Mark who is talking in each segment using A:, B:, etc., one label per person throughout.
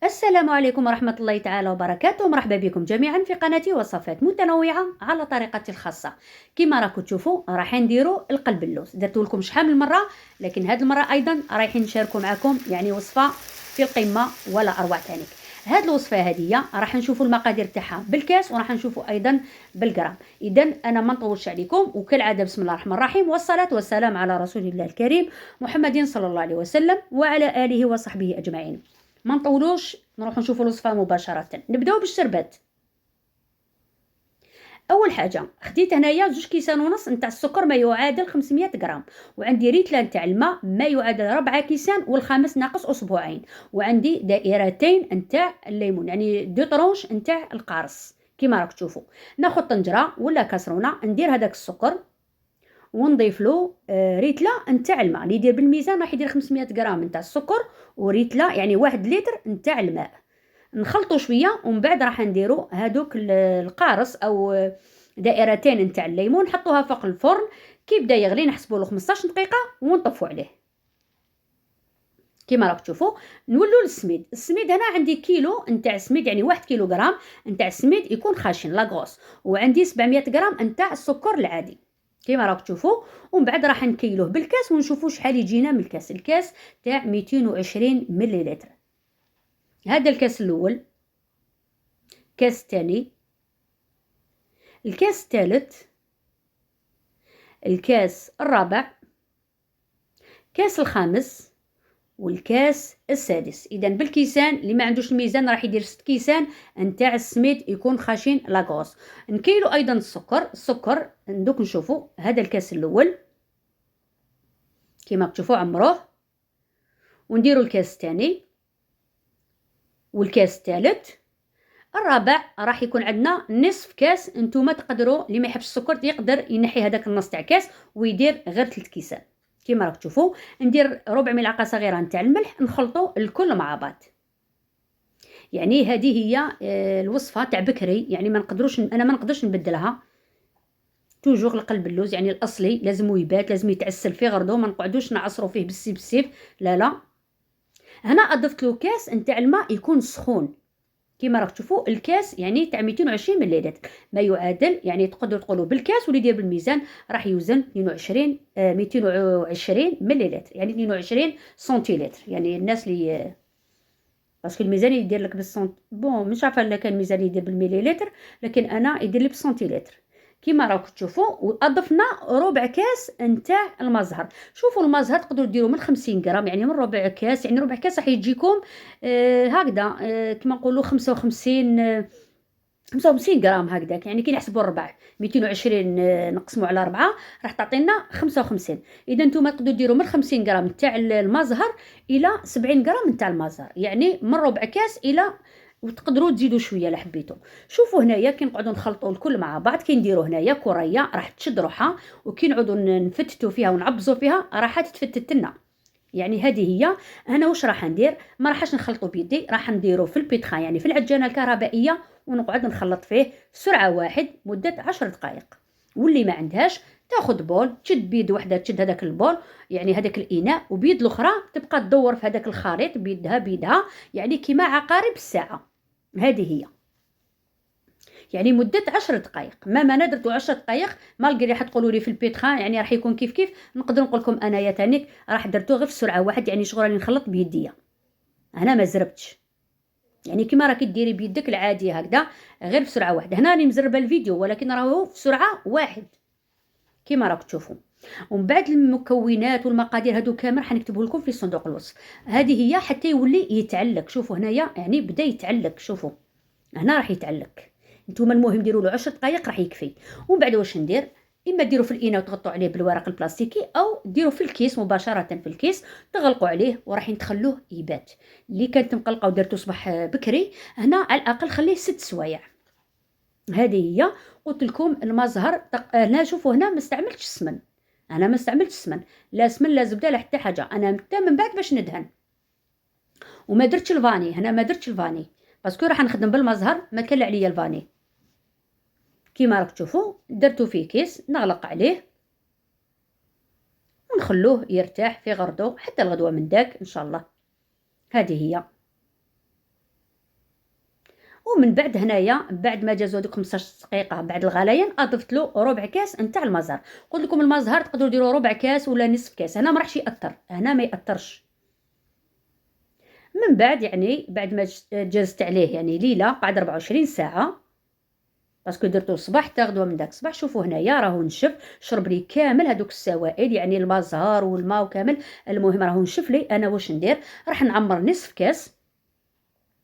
A: السلام عليكم ورحمة الله تعالى وبركاته. مرحبا بكم جميعا في قناتي وصفات متنوعة على طريقتي الخاصة. كما راكم تشوفوا راح نديروا القلب اللوز، درت لكم شحال من مرة، لكن هذه المرة ايضا رايحين نشاركوا معكم يعني وصفة في القمة ولا اروع ثاني. هذه الوصفة هذه راح نشوفوا المقادير تاعها بالكاس وراح نشوفوا ايضا بالجرام. اذا انا ما نطولش عليكم، وكالعاده بسم الله الرحمن الرحيم، والصلاة والسلام على رسول الله الكريم محمد صلى الله عليه وسلم وعلى اله وصحبه اجمعين. ما نطولوش، نروح نشوفوا الوصفه مباشره. نبداو بالشربات. اول حاجه خديت هنايا 2 كيسان ونص نتاع السكر ما يعادل 500 غرام، وعندي ريتله نتاع الماء ما يعادل 4 كيسان والخامس ناقص اسبوعين، وعندي دائرتين نتاع الليمون يعني 2 طرونش نتاع القارص. كما راك تشوفوا ناخذ طنجره ولا كاسرونه، ندير هذاك السكر ونضيف له ريتله نتاع الماء اللي يدير بالميزان راح يدير 500 غرام نتاع السكر وريتله يعني 1 لتر نتاع الماء. نخلطوا شويه ومن بعد راح نديروا هذوك القارص او دائرتين نتاع الليمون، نحطوها فوق الفرن كي يبدا يغلي نحسبوا له 15 دقيقه ونطفوا عليه. كما راك تشوفوا نولوا للسميد. السميد هنا عندي كيلو نتاع السميد يعني 1 كيلوغرام نتاع السميد يكون خاشن لاغوس، وعندي 700 غرام نتاع السكر العادي كما راك تشوفوا. ومن بعد راح نكيلوه بالكاس ونشوفوا شحال يجينا من الكاس. الكاس تاع 220 مليلتر. هذا الكاس الاول، الكاس الثاني، الكاس الثالث، الكاس الرابع، الكاس الخامس، والكاس السادس. اذا بالكيسان اللي ما عندوش الميزان راح يدير 6 كيسان نتاع السميد يكون خاشن لاغوس. نكيلو ايضا السكر ندوك نشوفوا هذا الكاس الاول كما تشوفوا عمروه، ونديروا الكاس الثاني والكاس الثالث. الرابع راح يكون عندنا نصف كاس. انتوما تقدروا اللي ما يحبش السكر يقدر ينحي هذاك النص تاع كاس ويدير غير 3 كيسان. كما راك تشوفوا ندير ربع ملعقه صغيره نتاع الملح، نخلطوا الكل مع بعض. يعني هذه هي الوصفه تاع بكري، يعني انا ما نقدرش نبدلها. توجور القلب اللوز يعني الاصلي لازم يبات، لازم يتعسل في غردو، ما نقعدوش نعصروا فيه بالسيف لا لا. هنا اضفت له كاس نتاع الماء يكون سخون. كما راك تشوفوا الكاس يعني تاع 220 مليلتر ما يعادل، يعني تقدروا تقولوا بالكاس واللي يدير بالميزان راح يوزن 220 مليلتر يعني 22 سنتيلتر. يعني الناس اللي باسكو الميزان يدير لك بون مش عارفه الا كان الميزان يدير بالمليلتر، لكن انا يدير لي بالسنتيلتر. كما راكم تشوفوا واضفنا ربع كاس نتاع المزهر. شوفوا المزهر تقدروا ديروا من 50 غرام يعني من ربع كاس، يعني ربع كاس راح يجيكم هكذا كما نقولوا 55 غرام هكذاك. يعني كي نحسبوا الربع 220 نقسموا على 4 راح تعطينا 55. اذا نتوما تقدروا ديروا من 50 غرام نتاع المزهر الى 70 غرام نتاع المزهر، يعني من ربع كاس الى، وتقدروا تزيدوا شويه لا حبيتوا. شوفوا هنايا كي نقعدوا نخلطوا الكل مع بعض، كي نديروا هنايا كريه راح تشد روحها، وكي نعودوا نفتتوا فيها ونعبزوا فيها راح تتفتت لنا. يعني هذه هي. انا واش راح ندير؟ ما راحش نخلطوا بيدي، راح نديرو في البيتخا يعني في العجانه الكهربائيه، ونقعد نخلط فيه سرعه واحد مده 10 دقائق. واللي ما عندهاش تاخذ بول، تشد بيد وحده، تشد هذاك البول يعني هذاك الاناء، وبيد الاخرى تبقى تدور في هذاك الخليط بيدها يعني كيما عقارب الساعه. هذه هي يعني مدة 10 دقائق. ما درتو 10 دقائق مالغري راح تقولوا لي في البيتخان يعني راح يكون كيف نقدر نقول لكم انايا تانيك راح درتو غير في سرعه واحد، يعني شغل راني نخلط بيديا انا ما زربتش. يعني كيما راكي ديري بيدك العاديه هكذا غير في سرعه واحده. هنا راني مزربه الفيديو ولكن راهو في سرعه واحد كيما راك تشوفوا. ومن بعد المكونات والمقادير هادو كامل حنكتبه لكم في صندوق الوصف. هذه هي حتى يولي يتعلق. شوفوا هنايا يعني بدا يتعلق، شوفوا هنا راح يتعلق. نتوما المهم ديروا له 10 دقائق راح يكفي. ومن بعد واش ندير؟ اما ديروا في الاناء وتغطوا عليه بالورق البلاستيكي، او ديروا في الكيس مباشره في الكيس تغلقوا عليه وراح تخلوه يبات. اللي كانت مقلقه ودرتو صباح بكري هنا على الاقل خليه 6 سوايع. هذه هي. قلت لكم المزهر هنا شوفوا هنا ما استعملتش السمن. انا ما استعملتش السمن، لا سمن لا زبده لا حتى حاجه. انا حتى من بعد باش ندهن. وما درتش الفاني هنا، ما درتش الفاني باسكو راح نخدم بالمزهر ما كان عليا الفاني. كيما راك تشوفوا درتو فيه كيس نغلق عليه ونخلوه يرتاح في غردو حتى الغدوه من داك ان شاء الله. هذه هي. ومن بعد هنايا بعد ما جازو هذوك 15 دقيقه بعد الغليان اضفت له ربع كاس نتاع المزهر. قلت لكم المزهر تقدروا ديروا ربع كاس ولا نصف كاس، هنا ما راحش ياثر، هنا ما ياثرش. من بعد يعني بعد ما جازت عليه يعني ليله قعد 24 ساعه، باسكو درتو الصباح حتى غدوه من داك الصباح. شوفوا هنايا راهو نشف، شرب لي كامل هذوك السوائل يعني المزهر والماء وكامل. المهم راهو نشف لي. انا واش ندير؟ راح نعمر نصف كاس،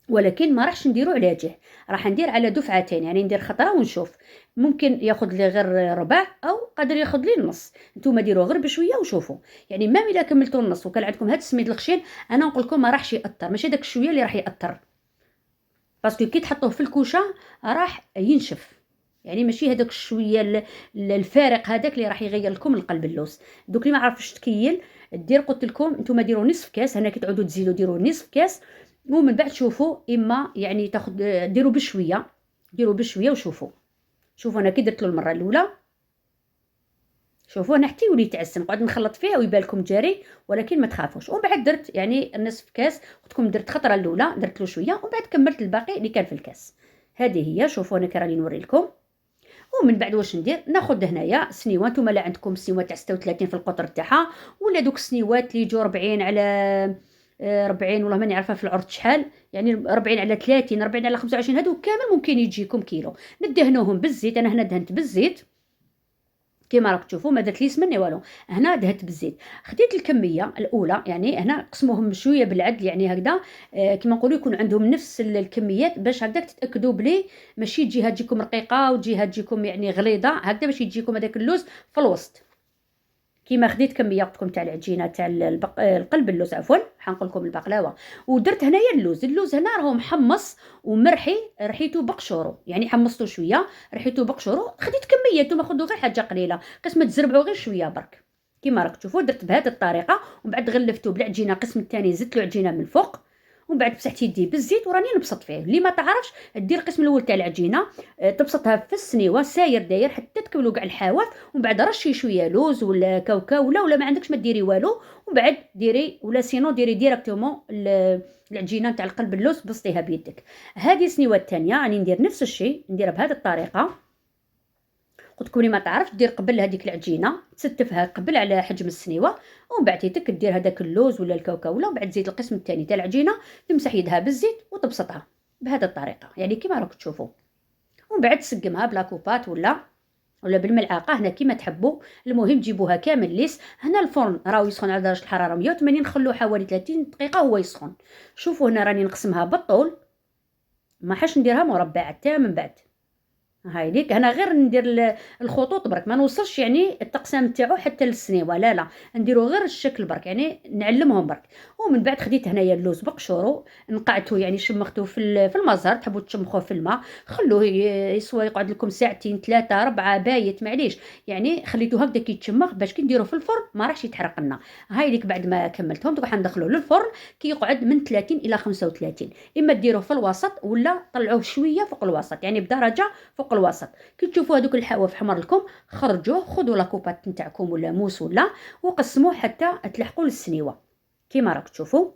A: ولكن ما راحش نديرو على جهه، راح ندير على دفعتين، يعني ندير خطره ونشوف. ممكن ياخذ لي غير ربع او قادر ياخذ لي النص، نتوما ديروه غير بشويه وشوفوا. يعني ما الا كملتوا النص وكان عندكم هاد السميد الخشين، انا نقول لكم ما راحش ياثر، ماشي داك الشويه اللي راح ياثر، باسكو كي تحطوه في الكوشه راح ينشف. يعني ماشي هذاك الشويه الفارق هذاك اللي راح يغير لكم القلب اللوز. دوك اللي ما عرفش تكيل دير، قلت لكم نتوما ديروا نصف كاس، هنا كي تعودوا تزيدوا ديروا نصف كاس. ومن بعد شوفوا اما يعني تاخذ ديروا بشويه، ديروا بشويه وشوفوا. شوفوا انا كي درت له المره الاولى، شوفوا انا حتى يولي يتعسم، نقعد نخلط فيه ويبان لكم جاري، ولكن ما تخافوش. ومن بعد درت يعني نصف كاس، قلت لكم درت خطره الاولى درت له شويه، ومن بعد كملت الباقي اللي كان في الكاس. هذه هي. شوفوا انا راني نوري لكم. ومن بعد واش ندير؟ ناخذ هنايا سنيوه، نتوما لا عندكم سنيوه تاع 36 في القطر تاعها، ولا دوك السنيوات اللي يجوا 40 على 40 والله ماني عارفه في العرض شحال، يعني 40 على 30 40 على 25 هذوك كامل ممكن يجيكم كيلو. ندهنوهم بالزيت، انا هنا دهنت بالزيت كيما راك تشوفوا، ما درت لي سمنه والو، هنا دهنت بالزيت. خديت الكميه الاولى، يعني هنا قسموهم شويه بالعدل، يعني هكذا كيما نقولوا يكون عندهم نفس الكميات، باش هكذاك تتاكدوا بلي ماشي جهه تجيكم رقيقه وجهه تجيكم يعني غليظه، هكذا باش يجيكم هذاك اللوز في الوسط. كيما خديت كميه قلت لكم تاع العجينه تاع القلب اللوز، عفوا حنقول لكم البقلاوه. ودرت هنايا اللوز هنا راهو محمص ومرحي، ريحته بقشورو، يعني حمصته شويه ريحته بقشورو. خديت كميه، نتوما خذوا غير حاجه قليله، قسمه تزربعوا غير شويه برك كيما راك تشوفوا. درت بهذه الطريقه، ومن بعد غلفته بالعجينه، القسم الثاني زدت له عجينه من الفوق، ومن بعد مسحت يدي بالزيت وراني نبسط فيه. اللي ما تعرفش دير القسم الاول تاع العجينه، تبسطها في السنيوه ساير داير حتى تكملوا كاع الحواف، ومن بعد رشي شويه لوز ولا كاوكاو ولا ما عندكش ما ديري والو، ومن بعد ديري ولا سينو ديري ديريكتومون العجينه تاع القلب اللوز بسطيها بيدك. هذه السنيوه الثانيه راني ندير نفس الشيء، نديرها بهذه الطريقه. قلت لكم اللي ما تعرفش دير قبل هذيك العجينه، تستفها قبل على حجم السنيوه، ومن بعد تيتك دير هذاك اللوز ولا الكاوكاو، ومن بعد تزيد القسم الثاني تاع العجينه، تمسح يدها بالزيت وتبسطها بهذه الطريقه، يعني كيما راكم تشوفوا. ومن بعد تسقمها بلا كوبات ولا بالملعقه، هنا كيما تحبوا. المهم جيبوها كامل ليس. هنا الفرن راهو يسخن على درجه الحراره 180، نخلوه حوالي 30 دقيقه هو يسخن. شوفوا هنا راني نقسمها بالطول، ما حاش نديرها مربعه حتى من بعد. هاي ليك انا غير ندير الخطوط برك، ما نوصلش يعني التقسام تاعو حتى للسنيوه، لا نديرو غير الشكل برك، يعني نعلمهم برك. ومن بعد خديت هنايا اللوز بقشورو، نقعته يعني شمختو في المزهر، تحبوا تشمخوه في الماء، خلوه يسوى يقعد لكم ساعتين 3 4 بايت معليش، يعني خليته هكذا كيتشمخ باش كي نديرو في الفرن ما راحش يتحرق لنا. هاي ليك بعد ما كملتهم دوك حندخلوه للفرن كي يقعد من 30 الى 35، اما ديروه في الوسط ولا طلعوه شويه فوق الوسط، يعني بدرجه فوق الوسط. كي تشوفوا هذوك الحواف حمر لكم خرجوه، خذوا لاكوبات نتاعكم ولا موس ولا، وقسموه حتى تلحقوا للسنيوه كيما راك تشوفوا.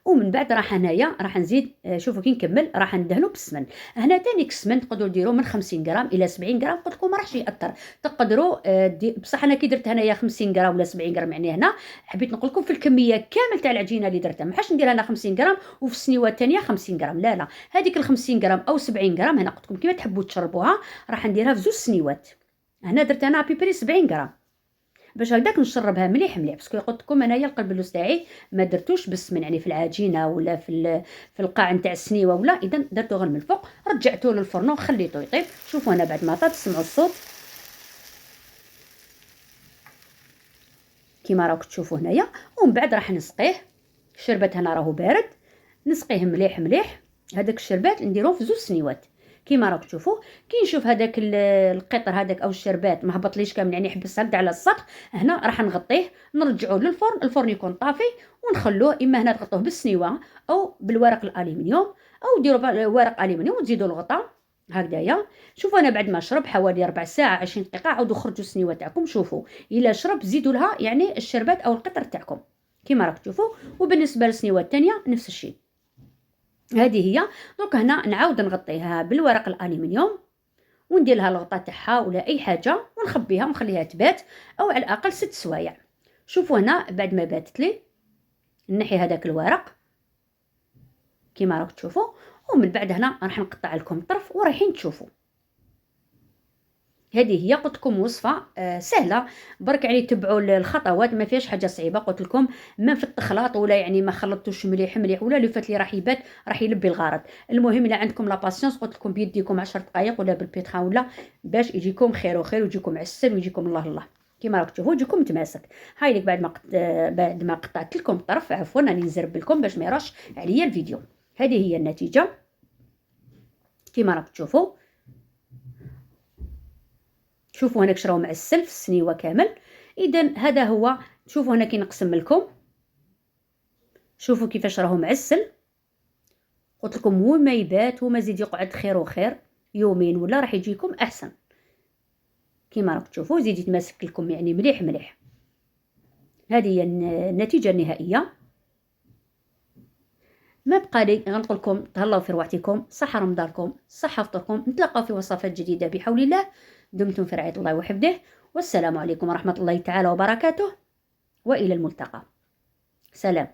A: ومن بعد راح هنايا راح نزيد، شوفوا كي نكمل راح ندهنوا بالسمن. هنا تاني السمن تقدروا ديروا من 50 غرام الى 70 غرام، قلت لكم ما راحش ياثر، تقدروا بصح انا كي درت هنايا 50 غرام ولا 70 غرام، يعني هنا حبيت نقول لكم في الكميه كامل تاع العجينه اللي درتها، ما حاش ندير انا 50 غرام وفي السنيوه الثانيه 50 غرام، لا هذيك ال 50 غرام او 70 غرام هنا قلت لكم كيما تحبوا تشربوها راح نديرها في زوج سنيوات. هنا درت انا بيبري 70 غرام باش هكذاك نشربها مليح باسكو قلت لكم انايا القلب اللوز تاعي ما درتوش بالسمن، يعني في العجينه ولا في القاع نتاع السنيوه ولا، اذا درته غير من الفوق، رجعته للفرن وخليته يطيب. شوفوا انا بعد ما طاب تسمعوا الصوت كيما راكم تشوفوا هنايا. ومن بعد راح نسقيه، الشربات هنا راهو بارد، نسقيه مليح. هذاك الشربات نديروه في زوج سنيوات كيما راك تشوفوا. كي نشوف هذاك القطر هذاك او الشربات ما هبطليش كامل، يعني حبس هكذا على السطح، هنا راح نغطيه نرجعوه للفرن، الفرن يكون طافي، ونخلوه اما هنا تغطوه بالسنيوه او بالورق الالومنيوم، او ديروا ورق الومنيوم وتزيدوا الغطاء هكذايا. شوفوا انا بعد ما شرب حوالي ربع ساعه 20 دقيقه عاودوا خرجوا السنيوه تاعكم، شوفوا الا شرب زيدوا لها يعني الشربات او القطر تاعكم كيما راك تشوفوا. وبالنسبه للسنيوه الثانيه نفس الشيء، هذه هي. دونك هنا نعاود نغطيها بالورق الالومنيوم وندير لها الغطاء تاعها ولا اي حاجه ونخبيها ونخليها تبات او على الاقل 6 سوايع. شوفوا هنا بعد ما باتت لي نحي هذاك الورق كيما راك تشوفوا، ومن بعد هنا راح نقطع لكم الطرف ورايحين تشوفوا. هذه هي قلت لكم وصفه سهله برك، يعني تبعوا الخطوات ما فيهاش حاجه صعيبه. قلت لكم ما في التخلاط ولا يعني ما خلطتوش مليح مليح ولا لو فات لي راح يبات راح يلبي الغرض. المهم الا عندكم لا باسيونس قلت لكم بيديكم 10 دقائق ولا بالبيتخا ولا باش يجيكم خير وخير ويجيكم عسل ويجيكم الله الله كيما راك تشوفوا يجيكم متماسك. هاي لك بعد ما قطعت لكم الطرف، عفوا راني نزرب لكم باش ما يراش عليا الفيديو. هذه هي النتيجه كيما راك تشوفوا. شوفوا هنا كش راهو معسل في السنيوه كامل. اذا هذا هو. شوفوا هنا كي نقسم لكم، شوفوا كيفاش راهو معسل. قلت لكم وما يبات وما زيد يقعد خير وخير يومين ولا راح يجيكم احسن كيما راك تشوفوا. زيد يتماسك لكم يعني مليح مليح. هذه هي النتيجه النهائيه. ما بقى لي غنقول لكم تهلاو في رواحتكم، صحه رمضانكم، صحه فطوركم. نتلاقاو في وصفات جديده بحول الله. دمتم في رعايه الله وحفظه، والسلام عليكم ورحمه الله تعالى وبركاته، والى الملتقى. سلام.